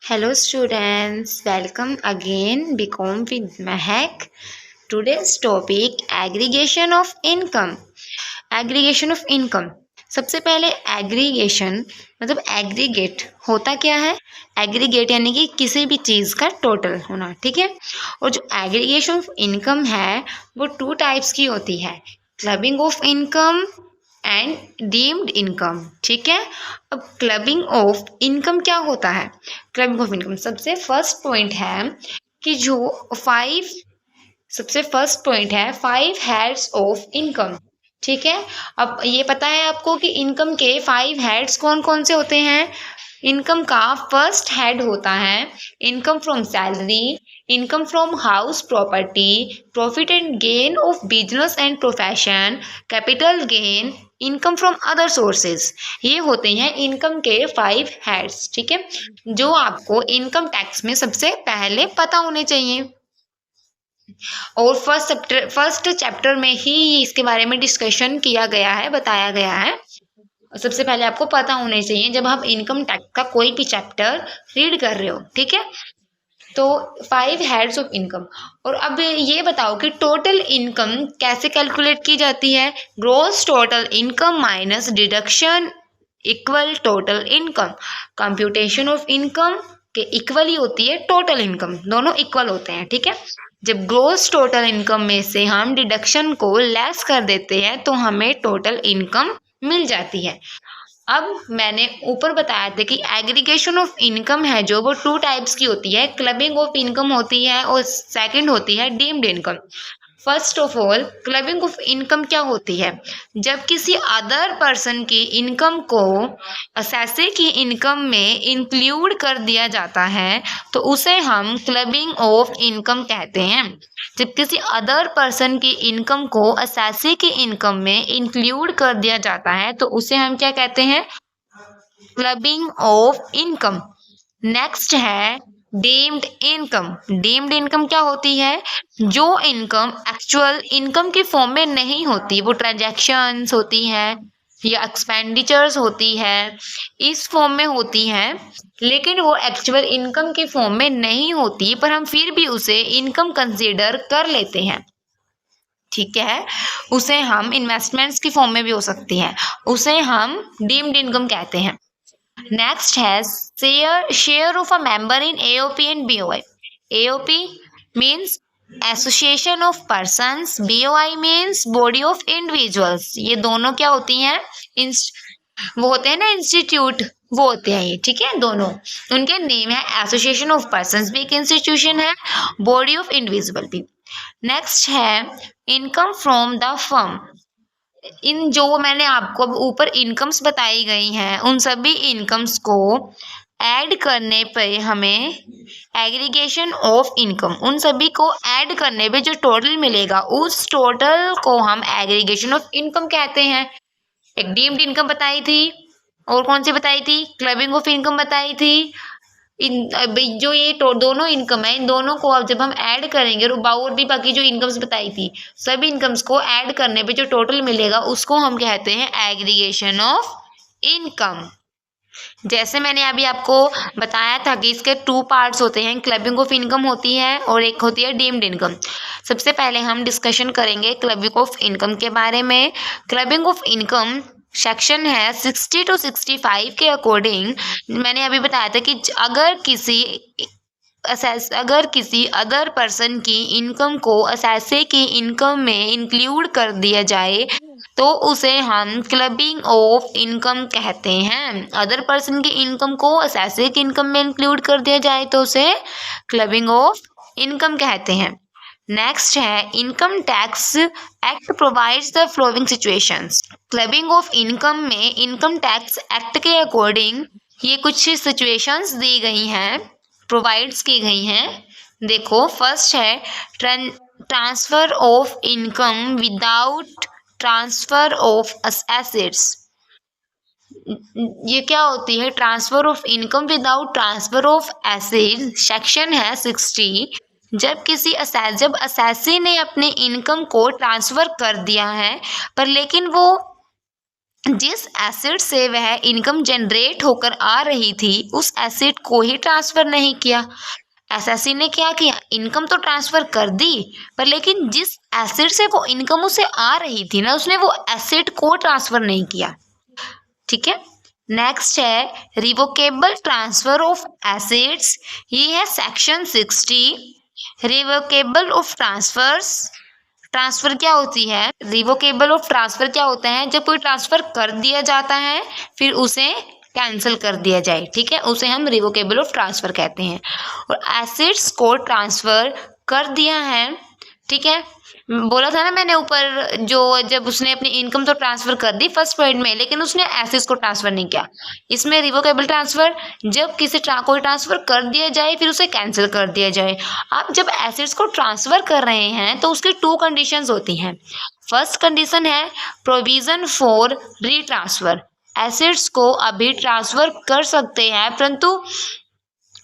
Hello students, welcome again BCom with Mahek. Today's topic aggregation of income. Aggregation of income. सबसे पहले aggregation मतलब aggregate होता क्या है। एग्रीगेट यानी कि किसी भी चीज़ का टोटल होना, ठीक है। और जो एग्रीगेशन ऑफ इनकम है वो टू टाइप्स की होती है, clubbing of income and deemed income, ठीक है। अब क्लबिंग ऑफ इनकम क्या होता है। क्लबिंग ऑफ इनकम सबसे फर्स्ट पॉइंट है कि जो फर्स्ट पॉइंट है 5 हेड्स ऑफ इनकम, ठीक है। अब ये पता है आपको कि इनकम के 5 हेड्स कौन कौन से होते हैं। इनकम का फर्स्ट हेड होता है income from salary, income from house property, profit and gain of business and profession, capital gain, income from other sources. ये होते हैं इनकम के 5 हेड्स, ठीक है, जो आपको इनकम टैक्स में सबसे पहले पता होने चाहिए। और फर्स्ट चैप्टर में ही इसके बारे में डिस्कशन किया गया है, बताया गया है। सबसे पहले आपको पता होने चाहिए जब आप इनकम टैक्स का कोई भी चैप्टर रीड कर रहे हो, ठीक है। तो 5 हेड्स ऑफ इनकम। और अब ये बताओ कि टोटल इनकम कैसे कैलकुलेट की जाती है। Gross total income minus deduction equal total income. Computation of income के इक्वल ही होती है टोटल इनकम, दोनों इक्वल होते हैं, ठीक है। जब ग्रोस टोटल इनकम में से हम डिडक्शन को लेस कर देते हैं तो हमें टोटल इनकम मिल जाती है। अब मैंने ऊपर बताया था कि एग्रीगेशन ऑफ इनकम है जो वो टू टाइप्स की होती है, क्लबिंग ऑफ इनकम होती है और सेकंड होती है deemed income. First of all clubbing of income क्या होती है। जब किसी अदर पर्सन की इनकम को असेसी की इनकम में इंक्लूड कर दिया जाता है तो उसे हम क्लबिंग ऑफ इनकम कहते हैं। जब किसी अदर पर्सन की इनकम को असेसी की इनकम में इंक्लूड कर दिया जाता है तो उसे हम क्या कहते हैं, क्लबिंग ऑफ इनकम। नेक्स्ट है डीम्ड इनकम। डीम्ड इनकम क्या होती है, जो इनकम एक्चुअल इनकम की फॉर्म में नहीं होती, वो ट्रांजैक्शंस होती है या एक्सपेंडिचर्स होती है, इस फॉर्म में होती है, लेकिन वो एक्चुअल इनकम की फॉर्म में नहीं होती, पर हम फिर भी उसे इनकम कंसीडर कर लेते हैं, ठीक है। उसे हम इन्वेस्टमेंट्स की फॉर्म में भी हो सकती है, उसे हम डीम्ड इनकम कहते हैं। Next has share of a member in AOP and BOI. AOP means Association of Persons, BOI means Body of Individuals. ये दोनों क्या होती हैं, वो होते हैं ना इंस्टीट्यूट, वो होते हैं ये, ठीक है। दोनों उनके नेम है, एसोसिएशन ऑफ पर्संस भी एक इंस्टीट्यूशन है, बॉडी ऑफ इंडिविजुअल भी। नेक्स्ट है इनकम फ्रॉम द फर्म। इन जो मैंने आपको अब ऊपर इनकम्स बताई गई हैं उन सभी इनकम्स को ऐड करने पे हमें एग्रीगेशन ऑफ इनकम, उन सभी को ऐड करने पे जो टोटल मिलेगा उस टोटल को हम एग्रीगेशन ऑफ इनकम कहते हैं। एक डीम्ड इनकम बताई थी और कौन सी बताई थी, क्लबिंग ऑफ इनकम बताई थी। जो ये दोनों इनकम है इन दोनों को अब जब हम ऐड करेंगे और भी बाकी जो इनकम्स बताई थी सभी इनकम्स को ऐड करने पे जो टोटल मिलेगा उसको हम कहते हैं एग्रीगेशन ऑफ इनकम। जैसे मैंने अभी आपको बताया था कि इसके 2 पार्ट्स होते हैं, क्लबिंग ऑफ इनकम होती है और एक होती है डीम्ड इनकम। सबसे पहले हम डिस्कशन करेंगे क्लबिंग ऑफ इनकम के बारे में। क्लबिंग ऑफ इनकम सेक्शन है 60 to 65 के अकॉर्डिंग। मैंने अभी बताया था कि अगर किसी अदर पर्सन की इनकम को असेसी की इनकम में इंक्लूड कर दिया जाए तो उसे हम क्लबिंग ऑफ इनकम कहते हैं। अदर पर्सन की इनकम को असेसी की इनकम में इंक्लूड कर दिया जाए तो उसे क्लबिंग ऑफ इनकम कहते हैं। नेक्स्ट है income tax act provides the following situations. Clubbing of income में इनकम टैक्स एक्ट के अकॉर्डिंग ये कुछ सिचुएशंस दी गई हैं, प्रोवाइड्स की गई हैं। देखो फर्स्ट है transfer of income without transfer of assets. ये क्या होती है, transfer of income without transfer of assets. Section है 60। जब असेसी ने अपने इनकम को ट्रांसफर कर दिया है पर लेकिन वो जिस एसेट से वह इनकम जनरेट होकर आ रही थी उस एसेट को ही ट्रांसफर नहीं किया। एसएससी ने क्या किया, इनकम तो ट्रांसफर कर दी, पर लेकिन जिस एसेट से वो इनकम उसे आ रही थी ना, उसने वो एसेट को ट्रांसफर नहीं किया। ठीक है, नेक्स्ट है रिवोकेबल ट्रांसफर ऑफ एसेट्स। ये है section 60। Revocable of transfers, transfer क्या होती है, रिवोकेबल ऑफ ट्रांसफर क्या होता है, जब कोई ट्रांसफर कर दिया जाता है फिर उसे कैंसिल कर दिया जाए। ठीक है, उसे हम रिवोकेबल ऑफ ट्रांसफर कहते हैं। और एसेट्स को ट्रांसफर कर दिया है, ठीक है, बोला था ना मैंने ऊपर, जो जब उसने अपनी इनकम तो ट्रांसफर कर दी फर्स्ट पॉइंट में, लेकिन उसने एसेट्स को ट्रांसफर नहीं किया। इसमें रिवोकेबल ट्रांसफर, जब कोई ट्रांसफर कर दिया जाए फिर उसे कैंसिल कर दिया जाए। आप जब एसेट्स को ट्रांसफर कर रहे हैं तो उसकी 2 कंडीशंस होती हैं। फर्स्ट कंडीशन है प्रोविजन फॉर रीट्रांसफर, एसेट्स को अभी ट्रांसफर कर सकते हैं, परंतु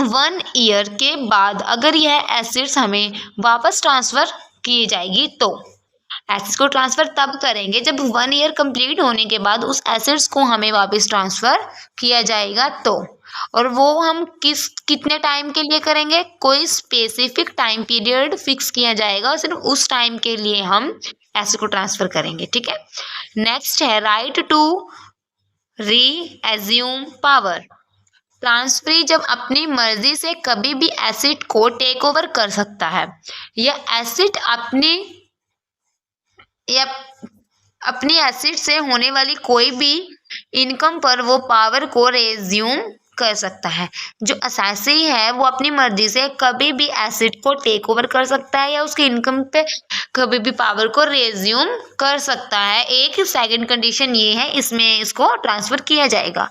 1 ईयर के बाद अगर यह एसेट्स हमें वापस ट्रांसफर की जाएगी तो। एसेट्स को ट्रांसफर तब करेंगे जब 1 ईयर कंप्लीट होने के बाद उस एसेट्स को हमें वापस ट्रांसफर किया जाएगा तो। और वो हम कितने टाइम के लिए करेंगे, कोई स्पेसिफिक टाइम पीरियड फिक्स किया जाएगा और सिर्फ उस टाइम के लिए हम एसेट को ट्रांसफर करेंगे। ठीक है, नेक्स्ट है right to re assume power. Transferee जब अपनी मर्जी से कभी भी एसेट को टेक ओवर कर सकता है, या एसेट अपनी एसेट से होने वाली कोई भी इनकम पर वो पावर को रेज्यूम कर सकता है। जो असेसी है वो अपनी मर्जी से कभी भी एसेट को टेक ओवर कर सकता है या उसकी इनकम पे कभी भी पावर को रेज्यूम कर सकता है। एक सेकंड कंडीशन ये है, इसमें इसको ट्रांसफर किया जाएगा।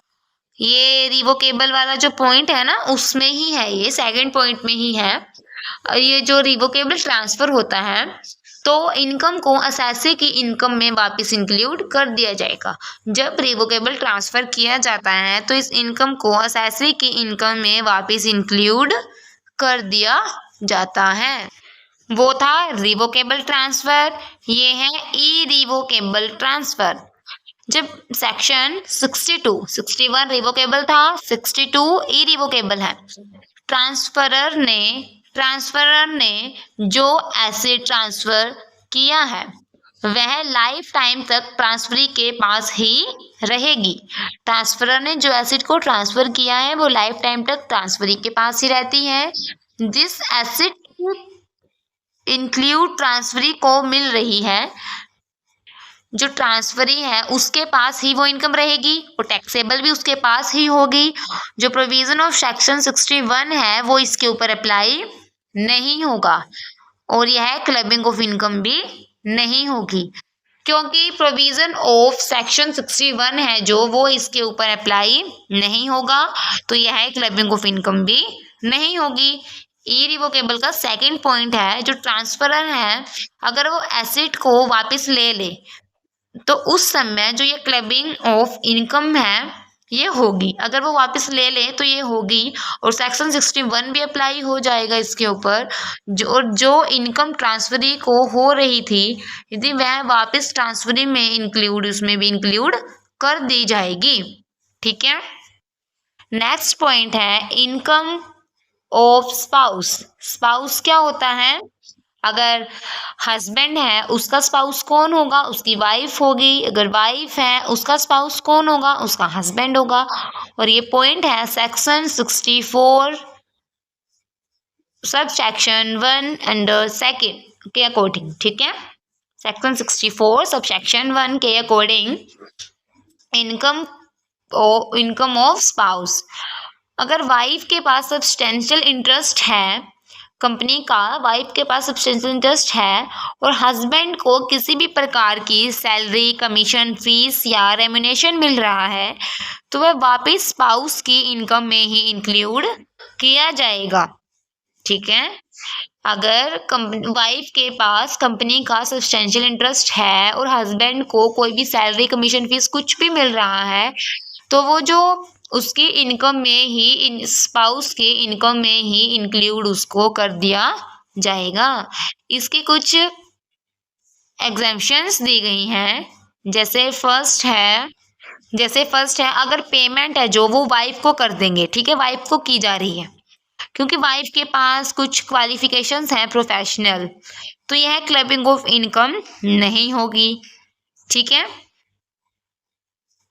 ये रिवोकेबल वाला जो पॉइंट है ना, उसमें ही है, ये सेकंड पॉइंट में ही है। ये जो रिवोकेबल ट्रांसफर होता है तो इनकम को असेसी की इनकम में वापस इंक्लूड कर दिया जाएगा। जब रिवोकेबल ट्रांसफर किया जाता है तो इस इनकम को असेसी की इनकम में वापस इंक्लूड कर दिया जाता है। वो था रिवोकेबल ट्रांसफर, ये है इरिवोकेबल ट्रांसफर। जब सेक्शन 62, 61 रिवोकेबल था, 62 इरिवोकेबल है। ट्रांसफरर ने जो एसेट ट्रांसफर किया है वह लाइफ टाइम तक ट्रांसफरी के पास ही रहेगी। ट्रांसफरर ने जो एसेट को ट्रांसफर किया है वो लाइफ टाइम तक ट्रांसफरी के पास ही रहती है। जिस एसेट इंक्लूड ट्रांसफरी को मिल रही है, जो ट्रांसफरी है उसके पास ही वो इनकम रहेगी, वो टैक्सेबल भी उसके पास ही होगी। जो प्रोविजन ऑफ सेक्शन 61 है वो इसके ऊपर अप्लाई नहीं होगा और यह क्लबिंग ऑफ इनकम भी नहीं होगी, क्योंकि प्रोविजन ऑफ सेक्शन 61 है जो वो इसके ऊपर अप्लाई नहीं होगा, तो यह क्लबिंग ऑफ इनकम भी नहीं होगी। इरिवोकेबल का सेकंड पॉइंट है, जो ट्रांसफरर है अगर वो एसेट को वापस ले ले तो उस समय जो ये क्लबिंग ऑफ इनकम है ये होगी, अगर वो वापस ले ले तो ये होगी और सेक्शन 61 भी अप्लाई हो जाएगा इसके ऊपर। जो इनकम ट्रांसफरी को हो रही थी यदि वह वापस ट्रांसफरी में इंक्लूड, उसमें भी इंक्लूड कर दी जाएगी। ठीक है, नेक्स्ट पॉइंट है इनकम ऑफ स्पाउस। स्पाउस क्या होता है, अगर हस्बैंड है उसका स्पाउस कौन होगा, उसकी वाइफ होगी। अगर वाइफ है उसका स्पाउस कौन होगा, उसका हस्बैंड होगा। और ये पॉइंट है section 64 sub section 1 under second के अकॉर्डिंग। ठीक है, सेक्शन 64 सब सेक्शन 1 के अकॉर्डिंग इनकम ऑफ स्पाउस, अगर वाइफ के पास सब्सटेंशियल इंटरेस्ट है कंपनी का, वाइफ के पास सब्सटेंशियल इंटरेस्ट है और हस्बैंड को किसी भी प्रकार की सैलरी, कमीशन, फीस या रेम्युनेशन मिल रहा है तो वह वापस स्पाउस की इनकम में ही इंक्लूड किया जाएगा। ठीक है, अगर वाइफ के पास कंपनी का सब्सटेंशियल इंटरेस्ट है और हस्बैंड को कोई भी सैलरी, कमीशन, फीस कुछ भी मिल रहा है तो वो जो उसकी इनकम में ही, स्पाउस की इनकम में ही इंक्लूड उसको कर दिया जाएगा। इसकी कुछ एग्जेम्पशंस दी गई हैं, जैसे फर्स्ट है जैसे फर्स्ट है, अगर पेमेंट है जो वो वाइफ को कर देंगे, ठीक है, वाइफ को की जा रही है, क्योंकि वाइफ के पास कुछ क्वालिफिकेशंस हैं प्रोफेशनल, तो यह क्लबिंग ऑफ इनकम नहीं होगी, ठीक है।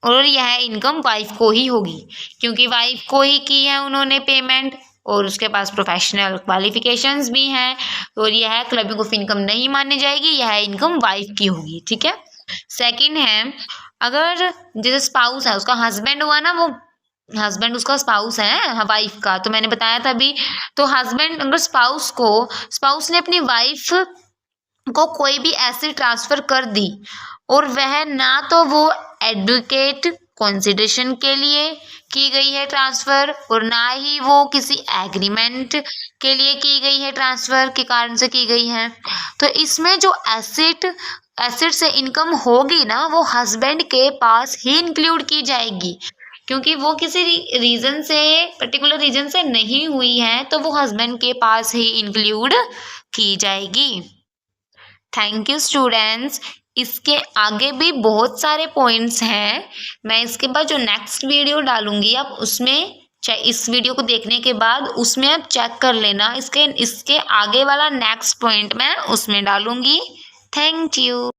और यह इनकम वाइफ को ही होगी, क्योंकि वाइफ को ही की है उन्होंने पेमेंट और उसके पास प्रोफेशनल क्वालिफिकेशंस भी हैं, और यह क्लबिंग ऑफ इनकम नहीं मानी जाएगी, यह इनकम वाइफ की होगी, ठीक है। सेकंड है, अगर जैसे स्पाउस है, उसका हस्बैंड हुआ ना, वो हस्बैंड उसका स्पाउस है वाइफ का, तो मैंने बताया था अभी, तो हस्बैंड अगर स्पाउस ने अपनी वाइफ को कोई भी एसेट ट्रांसफर कर दी और वह ना तो वो एडवोकेट कंसिडरेशन के लिए की गई है ट्रांसफर, और ना ही वो किसी एग्रीमेंट के लिए की गई है, ट्रांसफर के कारण से की गई है, तो इसमें जो एसेट से इनकम होगी ना, वो हस्बैंड के पास ही इंक्लूड की जाएगी, क्योंकि वो किसी रीजन से, पर्टिकुलर रीजन से नहीं हुई है, तो वो हस्बैंड के पास ही इंक्लूड की जाएगी। Thank you students. इसके आगे भी बहुत सारे पॉइंट्स हैं, मैं इसके बाद जो नेक्स्ट वीडियो डालूंगी आप उसमें, चाहे इस वीडियो को देखने के बाद उसमें आप चेक कर लेना, इसके आगे वाला नेक्स्ट पॉइंट मैं उसमें डालूंगी। Thank you.